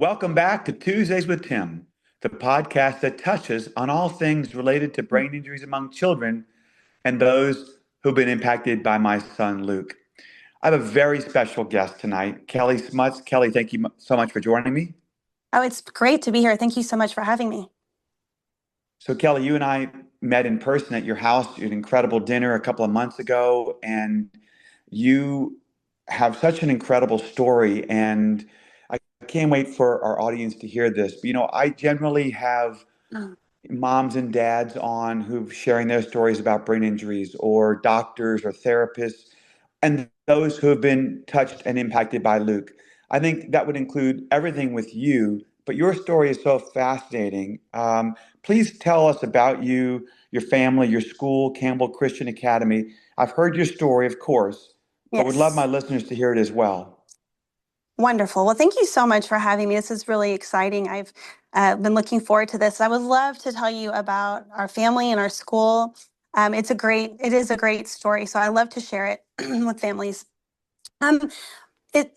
Welcome back to Tuesdays with Tim, the podcast that touches on all things related to brain injuries among children and those who've been impacted by my son, Luke. I have a very special guest tonight, Kelly Smuts. Kelly, thank you so much for joining me. Oh, it's great to be here. Thank you so much for having me. So, Kelly, you and I met in person at your house. You had an incredible dinner a couple of months ago, and you have such an incredible story. And I can't wait for our audience to hear this. But, I generally have Mm. moms and dads on who sharing their stories about brain injuries, or doctors or therapists, and those who have been touched and impacted by Luke. I think that would include everything with you, but your story is so fascinating. Please tell us about you, your family, your school, Campbell Christian Academy. I've heard your story, of course, but would love my Yes. listeners to hear it as well. Wonderful. Well, thank you so much for having me. This is really exciting. I've been looking forward to this. I would love to tell you about our family and our school. It is a great story. So I love to share it with families. Um,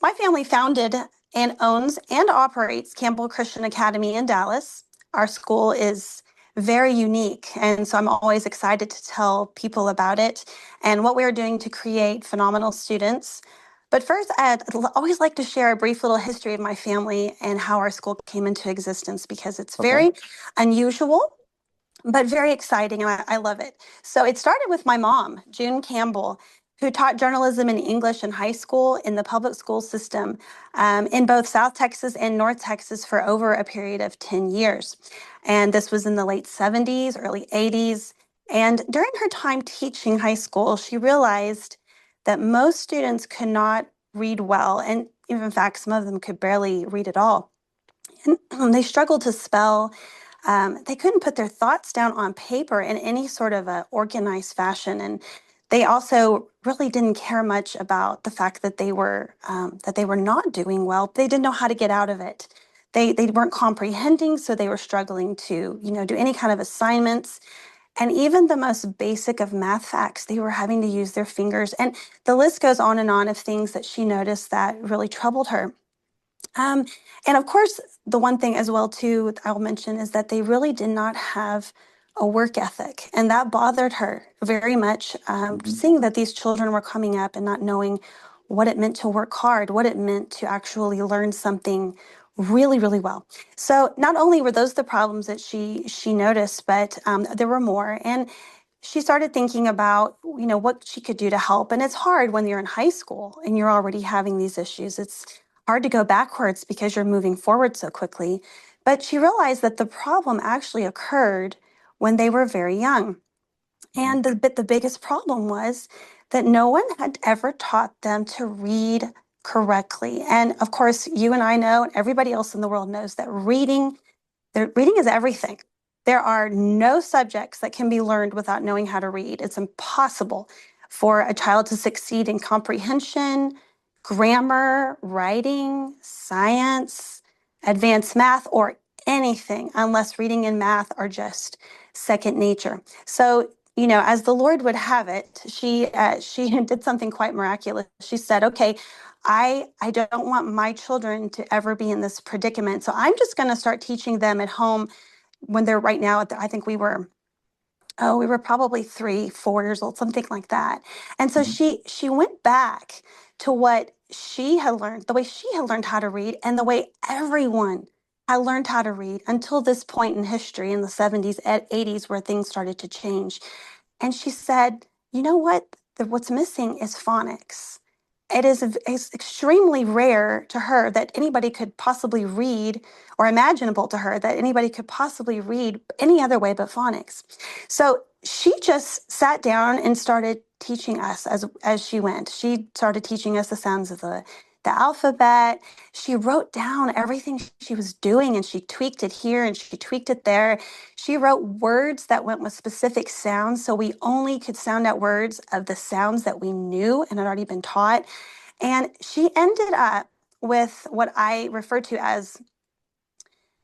my family founded and owns and operates Campbell Christian Academy in Dallas. Our school is very unique, and so I'm always excited to tell people about it and what we're doing to create phenomenal students. But first, always like to share a brief little history of my family and how our school came into existence, because it's Okay. very unusual but very exciting, and I love it. So it started with my mom, June Campbell, who taught journalism and English in high school in the public school system in both South Texas and North Texas for over a period of 10 years. And this was in the late 70s, early 80s. And during her time teaching high school, she realized that most students could not read well. And in fact, some of them could barely read at all. And they struggled to spell. They couldn't put their thoughts down on paper in any sort of a organized fashion, and they also really didn't care much about the fact that they were not doing well. They didn't know how to get out of it. They weren't comprehending, so they were struggling to do any kind of assignments, and even the most basic of math facts. They were having to use their fingers, and the list goes on and on of things that she noticed that really troubled her. Um, and of course, the one thing as well too I'll mention is that they really did not have a work ethic, and that bothered her very much. Mhm. Seeing that these children were coming up and not knowing what it meant to work hard, what it meant to actually learn something really, really well. So not only were those the problems that she noticed, but there were more. And she started thinking about what she could do to help. And it's hard when you're in high school and you're already having these issues. It's hard to go backwards because you're moving forward so quickly. But she realized that the problem actually occurred when they were very young. Mhm. And the biggest problem was that no one had ever taught them to read correctly. And of course, you and I know, and everybody else in the world knows, that reading is everything. There are no subjects that can be learned without knowing how to read. It's impossible for a child to succeed in comprehension, grammar, writing, science, advanced math, or anything unless reading and math are just second nature. So, as the Lord would have it, she did something quite miraculous. She said, "Okay, I don't want my children to ever be in this predicament. So I'm just going to start teaching them at home when they're right now I think we were probably 3, 4 years old, something like that." And so Mhm. she went back to what she had learned, the way she had learned how to read, and the way everyone had learned how to read until this point in history in the 70s and 80s, where things started to change. And she said, "You know what? What's missing is phonics." It's extremely rare to her that anybody could possibly read, or imaginable to her that anybody could possibly read any other way but phonics. So she just sat down and started teaching us as she went. She started teaching us the sounds of the alphabet. She wrote down everything she was doing, and she tweaked it here and she tweaked it there. She wrote words that went with specific sounds, so we only could sound out words of the sounds that we knew and had already been taught. And she ended up with what I refer to as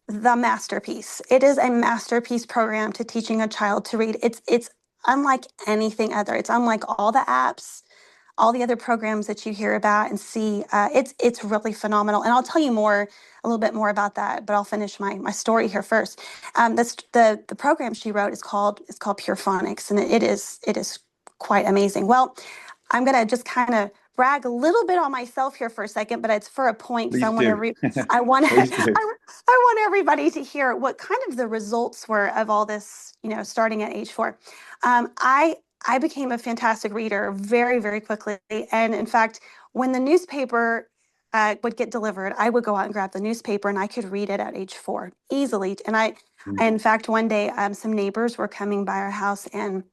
the masterpiece. It is a masterpiece program to teaching a child to read. It's unlike anything other. It's unlike all the apps, all the other programs that you hear about and see. It's really phenomenal. And I'll tell you a little bit more about that, but I'll finish my story here first. The program she wrote is called Pure Phonics, and it is quite amazing. Well, I'm gonna just kind of brag a little bit on myself here for a second, but it's for a point because Please do. I want Please do. I want everybody to hear what kind of the results were of all this, starting at age 4. I became a fantastic reader very, very quickly. And in fact, when the newspaper would get delivered, I would go out and grab the newspaper and I could read it at age 4 easily. In fact, one day, some neighbors were coming by our house, and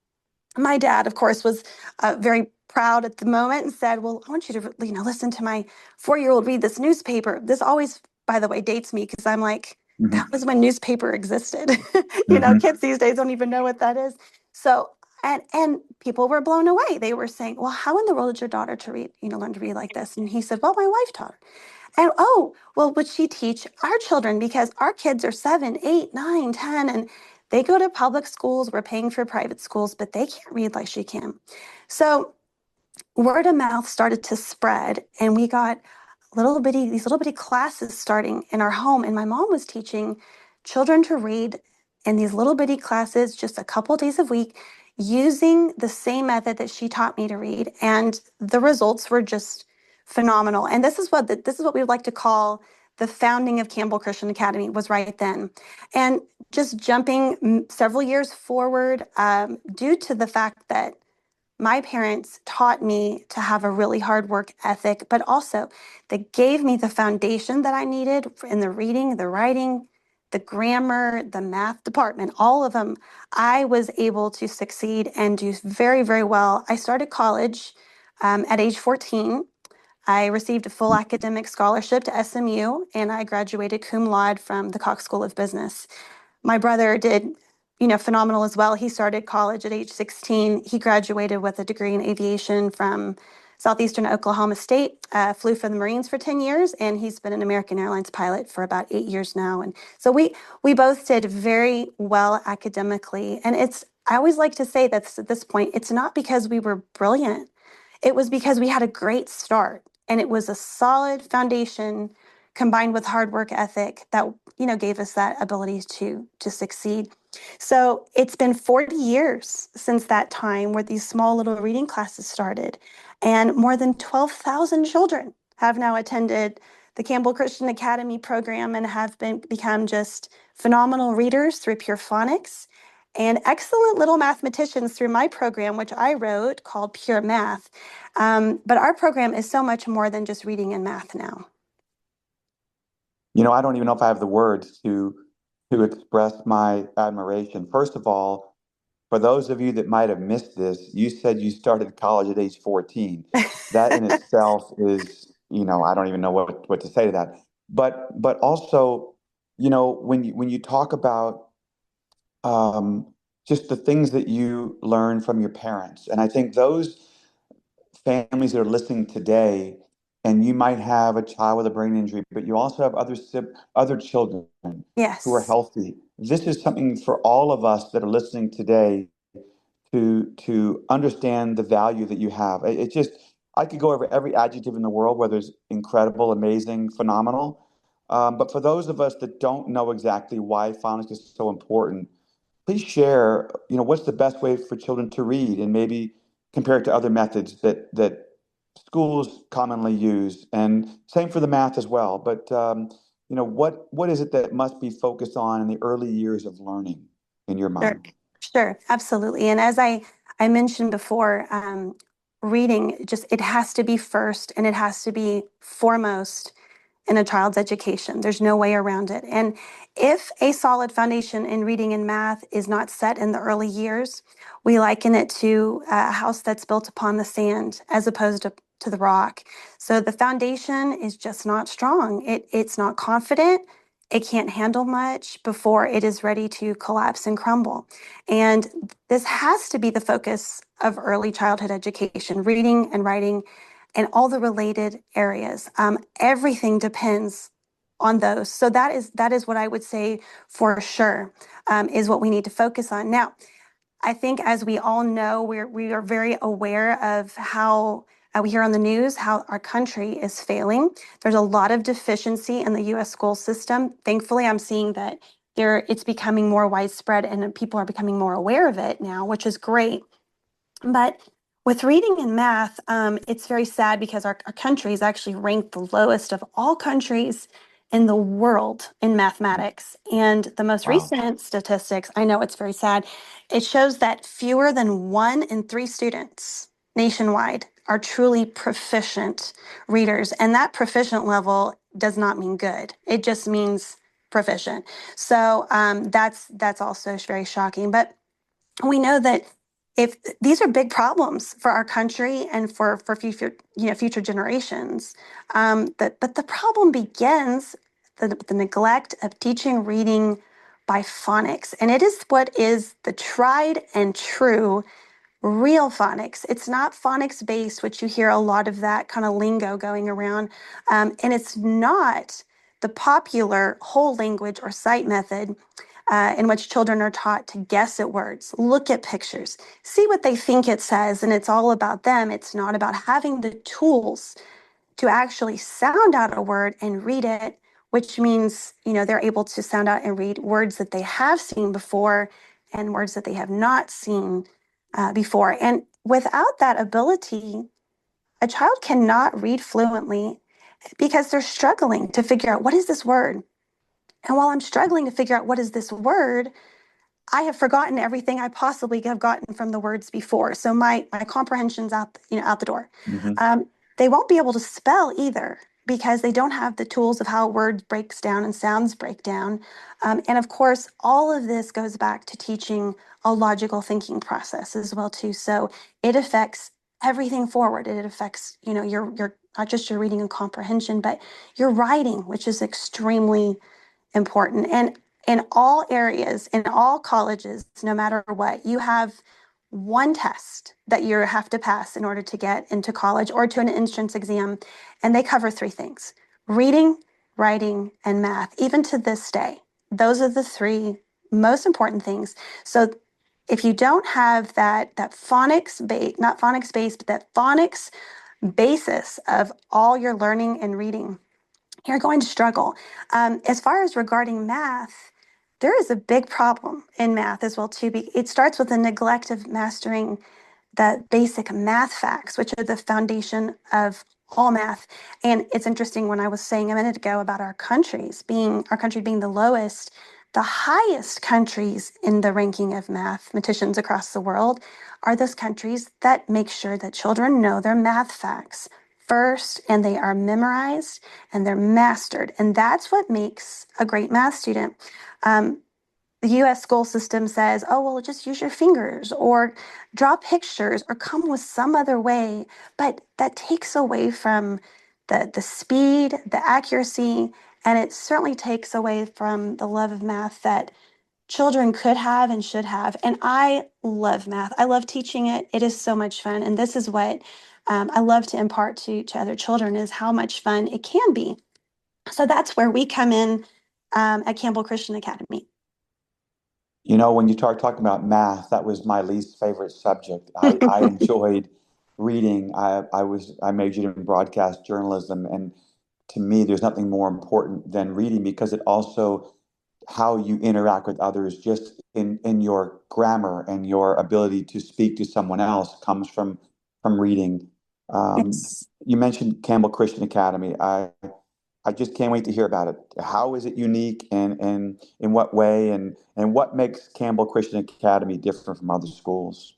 my dad, of course, was very proud at the moment and said, "Well, I want you to, listen to my 4-year-old read this newspaper." This always, by the way, dates me because I'm like, that Mhm. was when newspaper existed. Mhm. Kids these days don't even know what that is. So, and people were blown away. They were saying, "Well, how in the world did your daughter to read, learn to read like this?" And he said, "Well, my wife taught her." And oh, well, would she teach our children? Because our kids are 7, 8, 9, 10, and they go to public schools. We're paying for private schools, but they can't read like she can. So word of mouth started to spread, and we got these little bitty classes starting in our home. And my mom was teaching children to read in these little bitty classes just a couple days a week using the same method that she taught me to read. And the results were just phenomenal. And this is what we would like to call the founding of Campbell Christian Academy, was right then. And just jumping several years forward, due to the fact that my parents taught me to have a really hard work ethic, but also they gave me the foundation that I needed in the reading, the writing, the grammar, the math department, all of them. I was able to succeed and do very, very well. I started college at age 14. I received a full academic scholarship to SMU, and I graduated cum laude from the Cox School of Business. My brother did, phenomenal as well. He started college at age 16. He graduated with a degree in aviation from Southeastern Oklahoma State, flew for the Marines for 10 years, and he's been an American Airlines pilot for about 8 years now. And so we both did very well academically. And I always like to say that at this point, it's not because we were brilliant. It was because we had a great start, and it was a solid foundation combined with hard work ethic that gave us that ability to succeed. So it's been 40 years since that time where these small little reading classes started, and more than 12,000 children have now attended the Campbell Christian Academy program and have become just phenomenal readers through Pure Phonics and excellent little mathematicians through my program, which I wrote, called Pure Math. But our program is so much more than just reading and math now. I don't even know if I have the words to express my admiration. First of all, for those of you that might have missed this, you said you started college at age 14. That in itself is, I don't even know what to say to that. But also, when you talk about just the things that you learn from your parents, and I think those families that are listening today, and you might have a child with a brain injury, but you also have other children who are Yes, healthy. This is something for all of us that are listening today to understand the value that you have. It just I could go over every adjective in the world, whether it's incredible, amazing, phenomenal. But for those of us that don't know exactly why phonics is so important, please share, what's the best way for children to read, and maybe compare it to other methods that schools commonly use, and same for the math as well. But what is it that must be focused on in the early years of learning in your sure, mind? sure, absolutely. And as I mentioned before, reading it has to be first, and it has to be foremost in a child's education. There's no way around it. And if a solid foundation in reading and math is not set in the early years, we liken it to a house that's built upon the sand as opposed to the rock. So the foundation is just not strong. It's not confident. It can't handle much before it is ready to collapse and crumble. And this has to be the focus of early childhood education, reading and writing and all the related areas. Everything depends on those. So that is what I would say for sure, is what we need to focus on. Now, I think as we all know, we are very aware of how We hear on the news how our country is failing. There's a lot of deficiency in the US school system. Thankfully, I'm seeing that it's becoming more widespread and people are becoming more aware of it now, which is great. But with reading and math, it's very sad because our country is actually ranked the lowest of all countries in the world in mathematics. And the most Wow. recent statistics, I know it's very sad, it shows that fewer than 1 in 3 students nationwide are truly proficient readers. And that proficient level does not mean good. It just means proficient. So that's also very shocking. But we know that if these are big problems for our country and for future future generations, but the problem begins the neglect of teaching reading by phonics, and it is what is the tried and true real phonics. It's not phonics based, which you hear a lot of that kind of lingo going around, and it's not the popular whole language or sight method in which children are taught to guess at words, look at pictures, see what they think it says, and it's all about them. It's not about having the tools to actually sound out a word and read it, which means, they're able to sound out and read words that they have seen before and words that they have not seen before. And without that ability, a child cannot read fluently because they're struggling to figure out what is this word. And while I'm struggling to figure out what is this word, I have forgotten everything I possibly have gotten from the words before. So my comprehension's out the door. Hmm. Um, they won't be able to spell either because they don't have the tools of how words breaks down and sounds break down. And of course, all of this goes back to teaching a logical thinking process as well too. So it affects everything forward. It affects, your not just your reading and comprehension, but your writing, which is extremely important. And in all areas, in all colleges, no matter what, you have one test that you have to pass in order to get into college or to an entrance exam. And they cover 3 things: reading, writing, and math. Even to this day, those are the 3 most important things. So if you don't have that phonics base, not phonics base, but that phonics basis of all your learning and reading, you're going to struggle. As far as regarding math, there is a big problem in math as well too. It starts with the neglect of mastering the basic math facts, which are the foundation of all math. And it's interesting, when I was saying a minute ago about our country being the lowest, the highest countries in the ranking of mathematicians across the world are those countries that make sure that children know their math facts first, and they are memorized and they're mastered. And that's what makes a great math student. The US school system says, oh, well, just use your fingers or draw pictures or come with some other way. But that takes away from the speed, the accuracy, and it certainly takes away from the love of math that children could have and should have. And I love math. I love teaching it. It is so much fun. And this is what I love to impart to other children, is how much fun it can be. So that's where we come in at Campbell Christian Academy. When you talking about math, that was my least favorite subject. I enjoyed reading. I majored in broadcast journalism, and to me, there's nothing more important than reading, because it also how you interact with others, just in your grammar and your ability to speak to someone else, comes from reading. Yes. You mentioned Campbell Christian Academy. I just can't wait to hear about it. How is it unique, and in what way, and what makes Campbell Christian Academy different from other schools?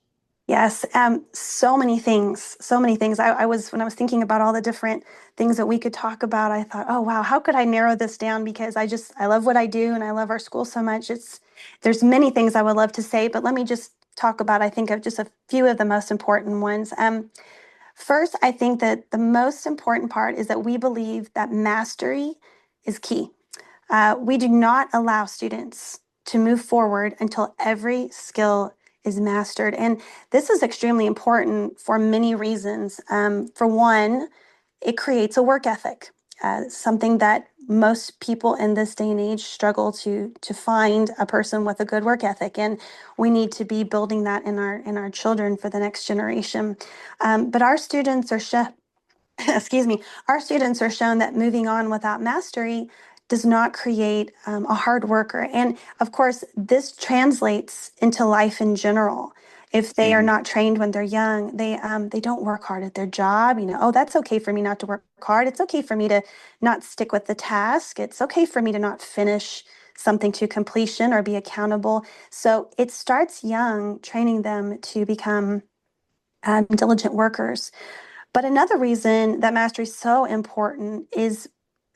Yes, so many things, so many things. When I was thinking about all the different things that we could talk about, I thought, oh wow, how could I narrow this down? Because I love what I do and I love our school so much. There's many things I would love to say, but let me just talk about, I think, of just a few of the most important ones. First, I think that the most important part is that we believe that mastery is key. We do not allow students to move forward until every skill is mastered. And this is extremely important for many reasons. For one, it creates a work ethic, something that most people in this day and age struggle to find a person with a good work ethic, and we need to be building that in our children for the next generation. But our students are excuse me, our students are shown that moving on without mastery does not create a hard worker. And of course, this translates into life in general. If they are Hmm. not trained when they're young, they don't work hard at their job. You know, oh, that's okay for me not to work hard. It's okay for me to not stick with the task. It's okay for me to not finish something to completion or be accountable. So it starts young, training them to become diligent workers. But another reason that mastery is so important is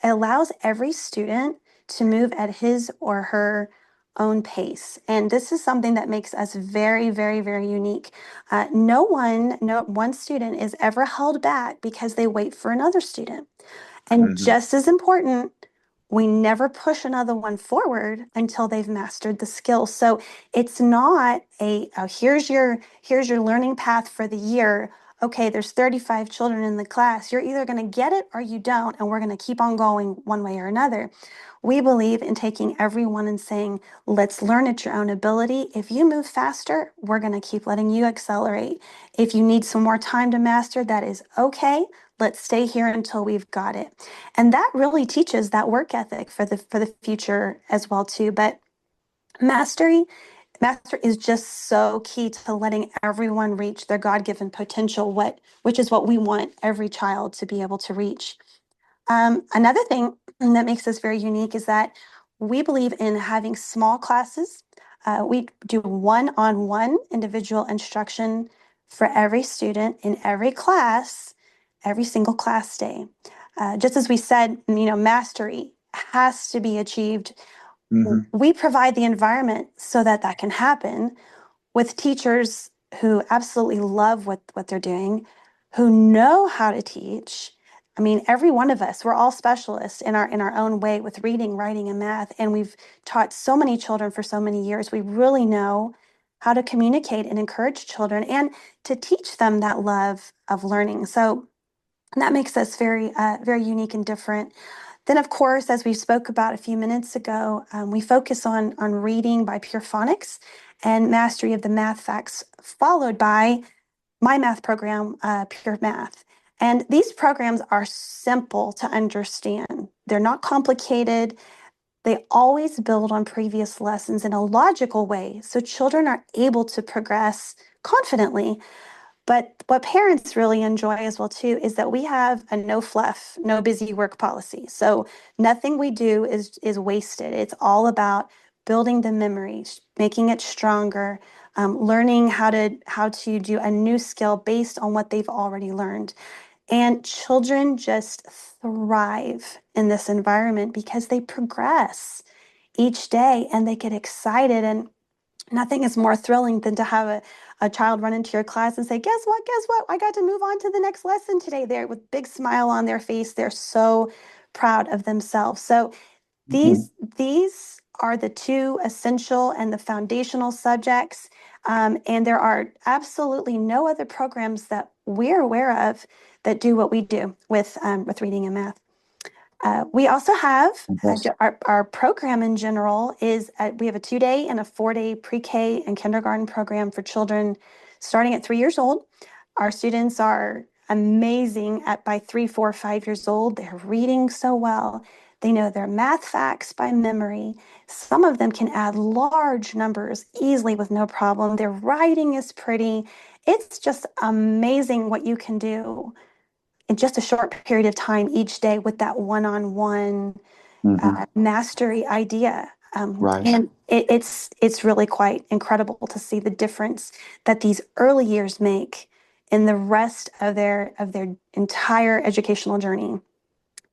it allows every student to move at his or her own pace. And this is something that makes us very, very, very unique. No one student is ever held back because they wait for another student. And Hmm. just as important, we never push another one forward until they've mastered the skill. So it's not here's your learning path for the year. Okay, there's 35 children in the class. You're either going to get it or you don't, and we're going to keep on going one way or another. We believe in taking everyone and saying, let's learn at your own ability. If you move faster, we're going to keep letting you accelerate. If you need some more time to master, that is okay. Let's stay here until we've got it. And that really teaches that work ethic for the future as well too. But mastery master is just so key to letting everyone reach their God-given potential, which is what we want every child to be able to reach. Another thing that makes us very unique is that we believe in having small classes. We do one-on-one individual instruction for every student in every class, every single class day. Just as we said, mastery has to be achieved. Hmm. We provide the environment so that that can happen with teachers who absolutely love what they're doing, who know how to teach. I mean, every one of us, we're all specialists in our own way with reading, writing, and math. And we've taught so many children for so many years. We really know how to communicate and encourage children and to teach them that love of learning. So that makes us very, very unique and different. Then, of course, as we spoke about a few minutes ago, we focus on reading by pure phonics and mastery of the math facts, followed by my math program, Pure Math. And these programs are simple to understand. They're not complicated. They always build on previous lessons in a logical way, so children are able to progress confidently. But what parents really enjoy as well too is that we have a no fluff, no busy work policy. So nothing we do is wasted. It's all about building the memories, making it stronger, learning how to do a new skill based on what they've already learned. And children just thrive in this environment because they progress each day and they get excited. And nothing is more thrilling than to have a child run into your class and say, guess what? Guess what? I got to move on to the next lesson today. They're with big smile on their face. They're so proud of themselves. So Hmm. these are the two essential and the foundational subjects. And there are absolutely no other programs that we're aware of that do what we do with reading and math. We also have Fantastic. our program in general is we have a 2-day and a 4-day pre-K and kindergarten program for children starting at 3 years old. Our students are amazing at by 3, 4, 5 years old. They're reading so well. They know their math facts by memory. Some of them can add large numbers easily with no problem. Their writing is pretty. It's just amazing what you can do in just a short period of time each day with that one-on-one Hmm. mastery idea. Right. And it's really quite incredible to see the difference that these early years make in the rest of their entire educational journey.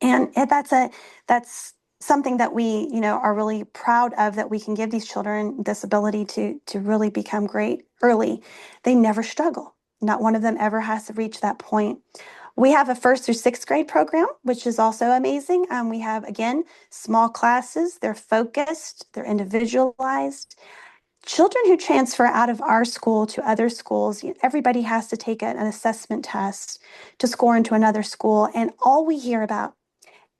And that's something that we are really proud of, that we can give these children this ability to really become great early. They never struggle. Not one of them ever has to reach that point. We have a 1st through 6th grade program, which is also amazing. We have, again, small classes. They're focused, they're individualized. Children who transfer out of our school to other schools, everybody has to take an assessment test to score into another school. And all we hear about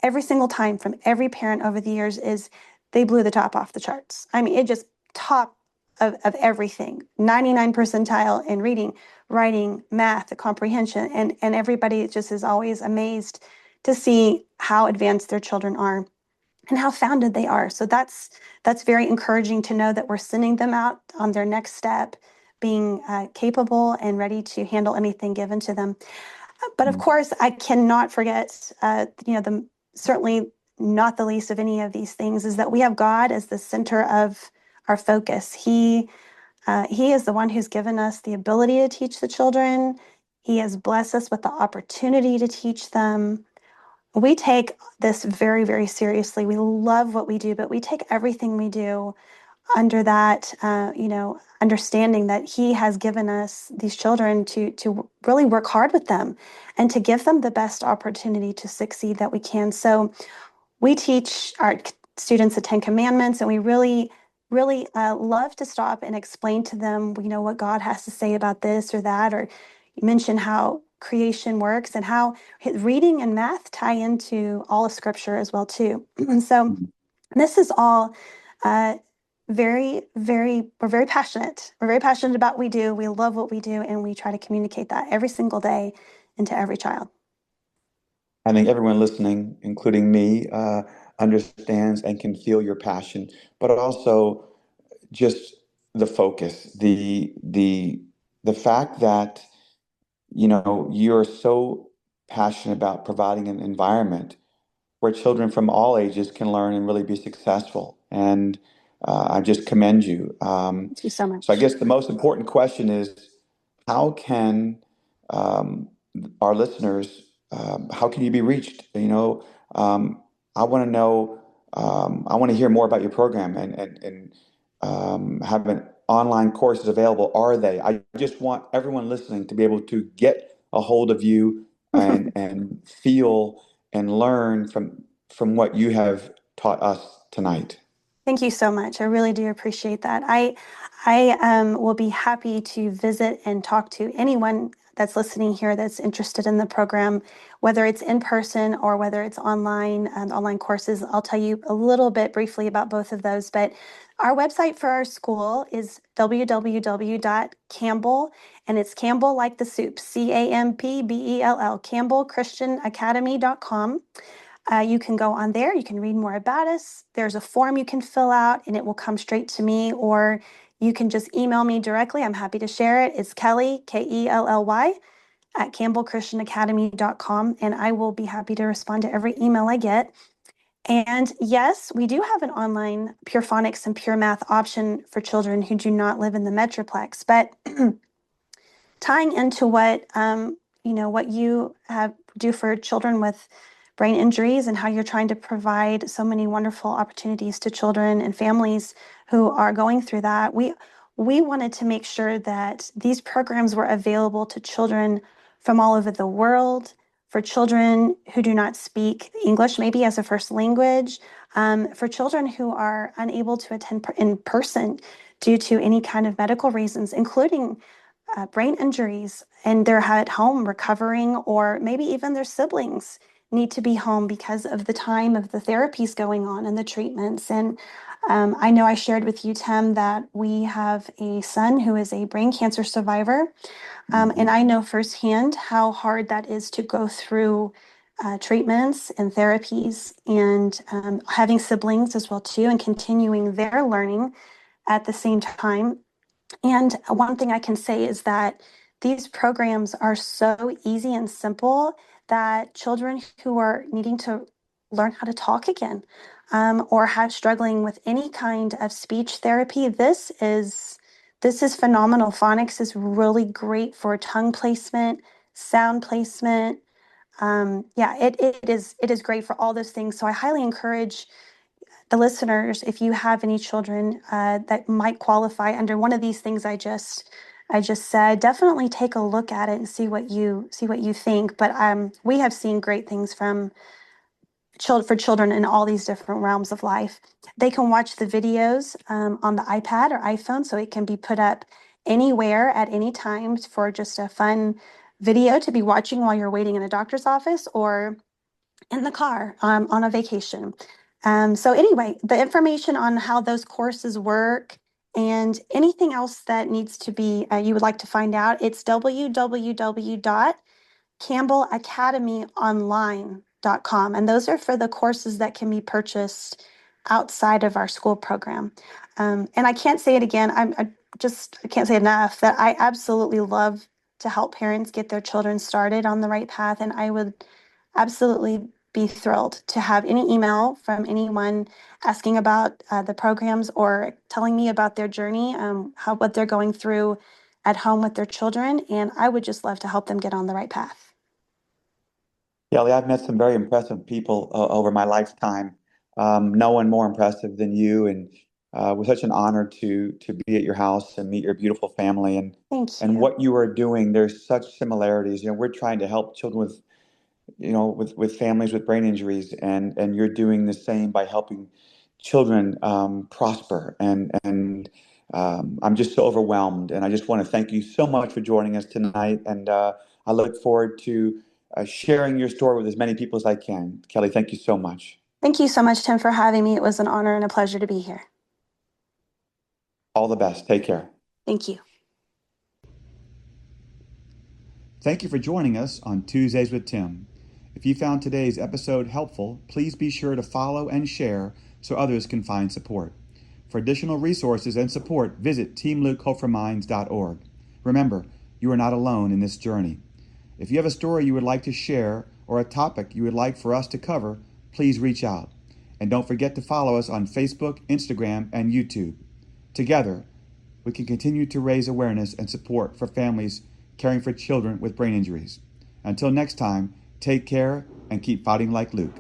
every single time from every parent over the years is they blew the top off the charts. I mean, it just top of everything, 99 percentile in reading, writing, math, the comprehension, and everybody just is always amazed to see how advanced their children are and how founded they are. So that's very encouraging to know that we're sending them out on their next step, being capable and ready to handle anything given to them. But of course, I cannot forget, certainly not the least of any of these things is that we have God as the center of our focus. He is the one who's given us the ability to teach the children. He has blessed us with the opportunity to teach them. We take this very, very seriously. We love what we do, but we take everything we do under that, understanding that He has given us these children to really work hard with them and to give them the best opportunity to succeed that we can. So we teach our students the Ten Commandments, and we really, really love to stop and explain to them, what God has to say about this or that, or mention how creation works and how reading and math tie into all of Scripture as well too. So this is all very, very, we're very passionate. We're very passionate about what we do. We love what we do, and we try to communicate that every single day into every child. I think everyone listening, including me, understands and can feel your passion, but also just the focus, the fact that you're so passionate about providing an environment where children from all ages can learn and really be successful. And I just commend you. Thank you so So I much. guess the most important question is, how can um, our listeners, how can you be reached? I want to know, I want to hear more about your program and having online courses available. Are they? I just want everyone listening to be able to get a hold of you and feel and learn from what you have taught us tonight. Thank you so much. I really do appreciate that. I will be happy to visit and talk to anyone that's listening here that's interested in the program, whether it's in person or whether it's online and online courses. I'll tell you a little bit briefly about both of those, but our website for our school is www.campbell, and it's Campbell like the soup, Campbell, campbellchristianacademy.com. You can go on there, you can read more about us. There's a form you can fill out and it will come straight to me, or you can just email me directly. I'm happy to share it. It's Kelly, Kelly, at campbellchristianacademy.com, and I will be happy to respond to every email I get. And yes, we do have an online pure phonics and pure math option for children who do not live in the Metroplex, but tying into what you have do for children with brain injuries and how you're trying to provide so many wonderful opportunities to children and families who are going through that. We wanted to make sure that these programs were available to children from all over the world, for children who do not speak English maybe as a first language, for children who are unable to attend in person due to any kind of medical reasons, including brain injuries, and they're at home recovering, or maybe even their siblings need to be home because of the time of the therapies going on and the treatments. And I know I shared with you, Tim, that we have a son who is a brain cancer survivor. And I know firsthand how hard that is to go through treatments and therapies, and having siblings as well too, and continuing their learning at the same time. And one thing I can say is that these programs are so easy and simple that children who are needing to learn how to talk again, or have struggling with any kind of speech therapy, this is phenomenal. Phonics is really great for tongue placement, sound placement. It is great for all those things. So I highly encourage the listeners, if you have any children that might qualify under one of these things I just said, definitely take a look at it and see what you think. But we have seen great things from for children in all these different realms of life. They can watch the videos on the iPad or iPhone, so it can be put up anywhere at any time for just a fun video to be watching while you're waiting in a doctor's office, or in the car on a vacation. So anyway, the information on how those courses work and anything else that needs to be you would like to find out, it's www.campbellacademyonline.com. And those are for the courses that can be purchased outside of our school program. And I can't say it again. I can't say enough that I absolutely love to help parents get their children started on the right path. And I would absolutely be thrilled to have any email from anyone asking about the programs or telling me about their journey, what they're going through at home with their children. And I would just love to help them get on the right path. Kelly, I've met some very impressive people over my lifetime. No one more impressive than you, and it was such an honor to be at your house and meet your beautiful family Thank and you. what you are doing. There's such similarities. We're trying to help children with with families with brain injuries, and you're doing the same by helping children prosper. And I'm just so overwhelmed, and I just want to thank you so much for joining us tonight. And I look forward to sharing your story with as many people as I can. Kelly, thank you so much. Thank you so much, Tim, for having me. It was an honor and a pleasure to be here. All the best. Take care. Thank you. Thank you for joining us on Tuesdays with Tim. If you found today's episode helpful, please be sure to follow and share so others can find support. For additional resources and support, visit teamlukehopeforminds.org. Remember, you are not alone in this journey. If you have a story you would like to share or a topic you would like for us to cover, please reach out. And don't forget to follow us on Facebook, Instagram, and YouTube. Together, we can continue to raise awareness and support for families caring for children with brain injuries. Until next time, take care and keep fighting like Luke.